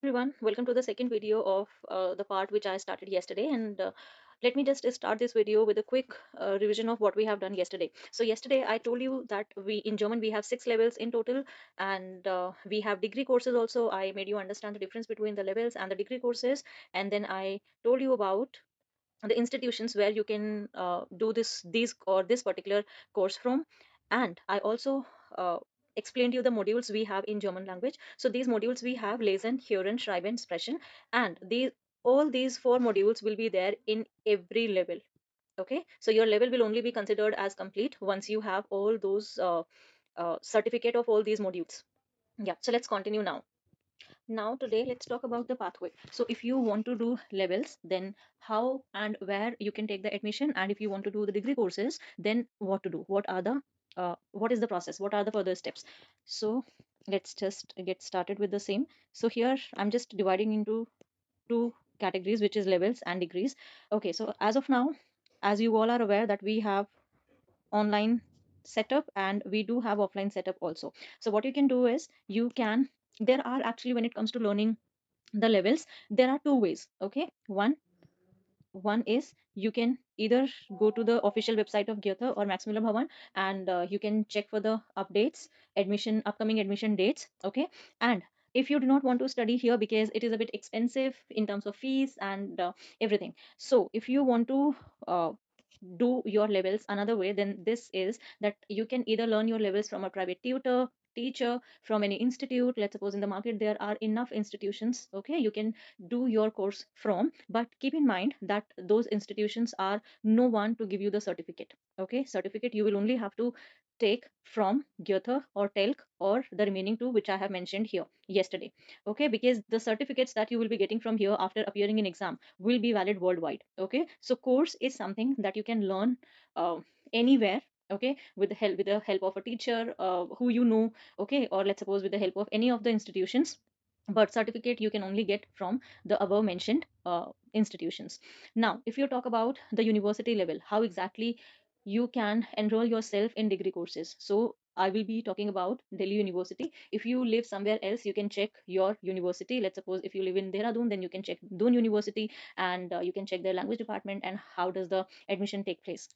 Everyone, welcome to the second video of the part which I started yesterday. And let me just start this video with a quick revision of what we have done yesterday. So yesterday I told you that we in German we have 6 levels in total, and we have degree courses also. I made you understand the difference between the levels and the degree courses, and then I told you about the institutions where you can do this particular course from. And I also uh, explained you the modules we have in German language. So these modules we have: lesen, hören, schreiben, sprechen, and these all these four modules will be there in every level. Okay, so your level will only be considered as complete once you have all those certificate of all these modules. Yeah, so let's continue now. Now today let's talk about the pathway. So if you want to do levels, then how and where you can take the admission, and if you want to do the degree courses, then what to do, what is the process, what are the further steps. So let's just get started with the same. So here I'm just dividing into two categories, which is levels and degrees. Okay, so as of now, as you all are aware that we have online setup and we do have offline setup also. So what you can do is you can, there are actually, when it comes to learning the levels, there are two ways. Okay, one is you can either go to the official website of Goethe or Maximilian Bhavan, and you can check for the updates, admission, upcoming admission dates. Okay, and if you do not want to study here because it is a bit expensive in terms of fees and everything, so if you want to do your levels another way, then this is that you can either learn your levels from a private tutor, teacher, from any institute. Let's suppose in the market there are enough institutions, okay, you can do your course from, but keep in mind that those institutions are no one to give you the certificate. Okay, certificate you will only have to take from Goethe or Telk or the remaining two which I have mentioned here yesterday. Okay, because the certificates that you will be getting from here after appearing in exam will be valid worldwide. Okay, so course is something that you can learn uh, anywhere. Okay, with the help of a teacher who you know. Okay, or let's suppose with the help of any of the institutions, but certificate you can only get from the above mentioned institutions. Now if you talk about the university level, how exactly you can enroll yourself in degree courses, so I will be talking about Delhi University. If you live somewhere else, you can check your university. Let's suppose if you live in Dehradun, then you can check Doon University, and you can check their language department and how does the admission take place.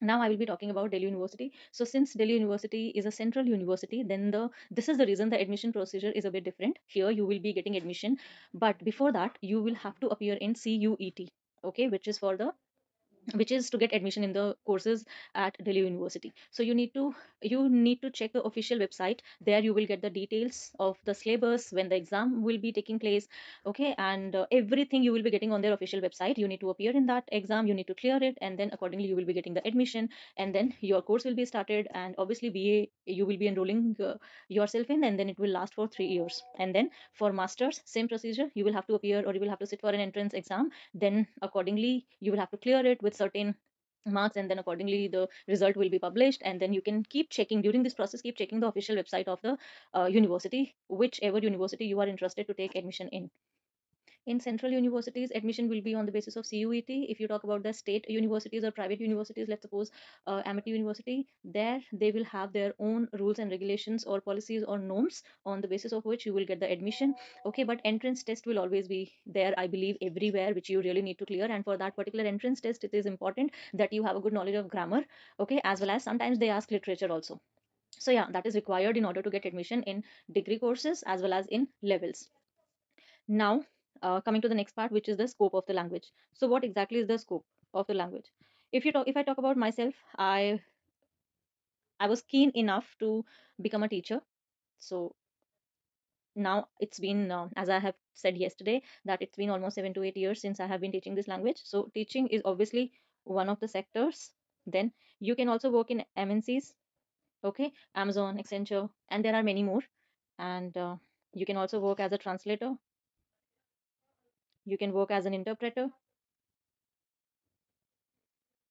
Now I will be talking about Delhi University. So since Delhi University is a central university, then this is the reason the admission procedure is a bit different. Here you will be getting admission, but before that you will have to appear in CUET, okay, which is to get admission in the courses at Delhi University. So you need to check the official website. There you will get the details of the syllabus, when the exam will be taking place, okay, and everything you will be getting on their official website. You need to appear in that exam, you need to clear it, and then accordingly you will be getting the admission, and then your course will be started. And obviously BA you will be enrolling yourself in, and then it will last for 3 years. And then for masters, same procedure, you will have to appear or you will have to sit for an entrance exam, then accordingly you will have to clear it with certain marks, and then accordingly the result will be published. And then you can keep checking during this process, keep checking the official website of the university, whichever university you are interested to take admission in. In central universities, admission will be on the basis of CUET. If you talk about the state universities or private universities, let's suppose Amity University, there they will have their own rules and regulations or policies or norms on the basis of which you will get the admission. Okay, but entrance test will always be there, I believe, everywhere, which you really need to clear. And for that particular entrance test, it is important that you have a good knowledge of grammar, okay, as well as sometimes they ask literature also. So yeah, that is required in order to get admission in degree courses as well as in levels. Now, coming to the next part, which is the scope of the language. So, what exactly is the scope of the language? If I talk about myself, I was keen enough to become a teacher. So now it's been, as I have said yesterday, that it's been almost 7 to 8 years since I have been teaching this language. So teaching is obviously one of the sectors. Then you can also work in MNCs, okay, Amazon, Accenture, and there are many more. And you can also work as a translator. You can work as an interpreter.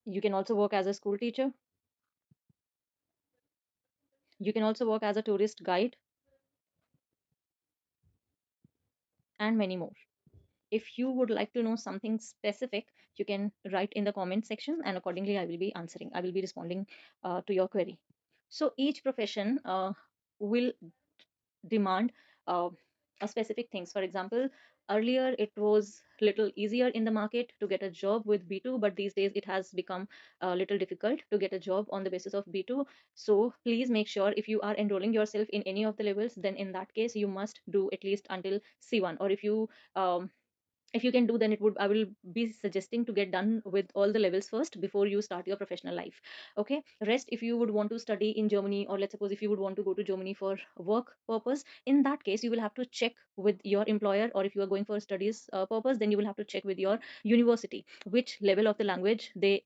You can also work as a school teacher. You can also work as a tourist guide, and many more. If you would like to know something specific, you can write in the comment section, and accordingly I will be answering. I will be responding to your query. So each profession will demand uh, specific things. For example, earlier it was little easier in the market to get a job with B2, but these days it has become a little difficult to get a job on the basis of B2. So please make sure if you are enrolling yourself in any of the levels, then in that case you must do at least until C1. Or if you can do, then it would, I will be suggesting to get done with all the levels first before you start your professional life. Okay, rest, if you would want to study in Germany, or let's suppose if you would want to go to Germany for work purpose, in that case you will have to check with your employer, or if you are going for studies purpose, then you will have to check with your university which level of the language they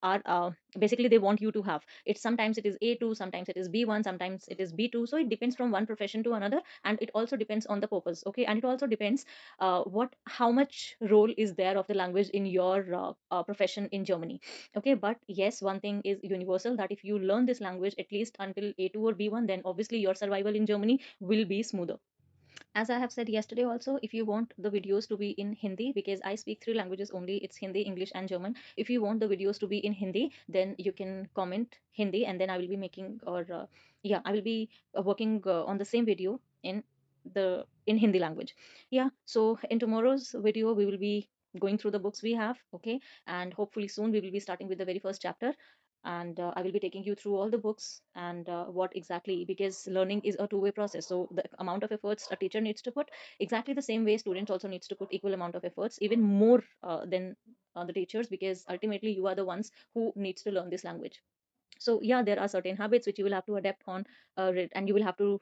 are basically they want you to have it. Sometimes it is A2, sometimes it is B1, sometimes it is B2. So it depends from one profession to another, and it also depends on the purpose. Okay, and it also depends what how much role is there of the language in your profession in Germany. Okay, but yes, one thing is universal, that if you learn this language at least until A2 or B1, then obviously your survival in Germany will be smoother. As I have said yesterday also, if you want the videos to be in Hindi, because I speak three languages only, it's Hindi, English and German. If you want the videos to be in Hindi, then you can comment Hindi, and then I will be making, or yeah, I will be working on the same video in Hindi language. Yeah, so in tomorrow's video we will be going through the books we have. Okay, and hopefully soon we will be starting with the very first chapter, and I will be taking you through all the books and what exactly, because learning is a two-way process. So the amount of efforts a teacher needs to put, exactly the same way students also needs to put equal amount of efforts, even more than the teachers, because ultimately you are the ones who needs to learn this language. So yeah, there are certain habits which you will have to adapt on, and you will have to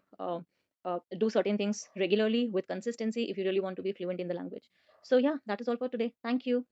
do certain things regularly with consistency if you really want to be fluent in the language. So yeah, that is all for today. Thank you.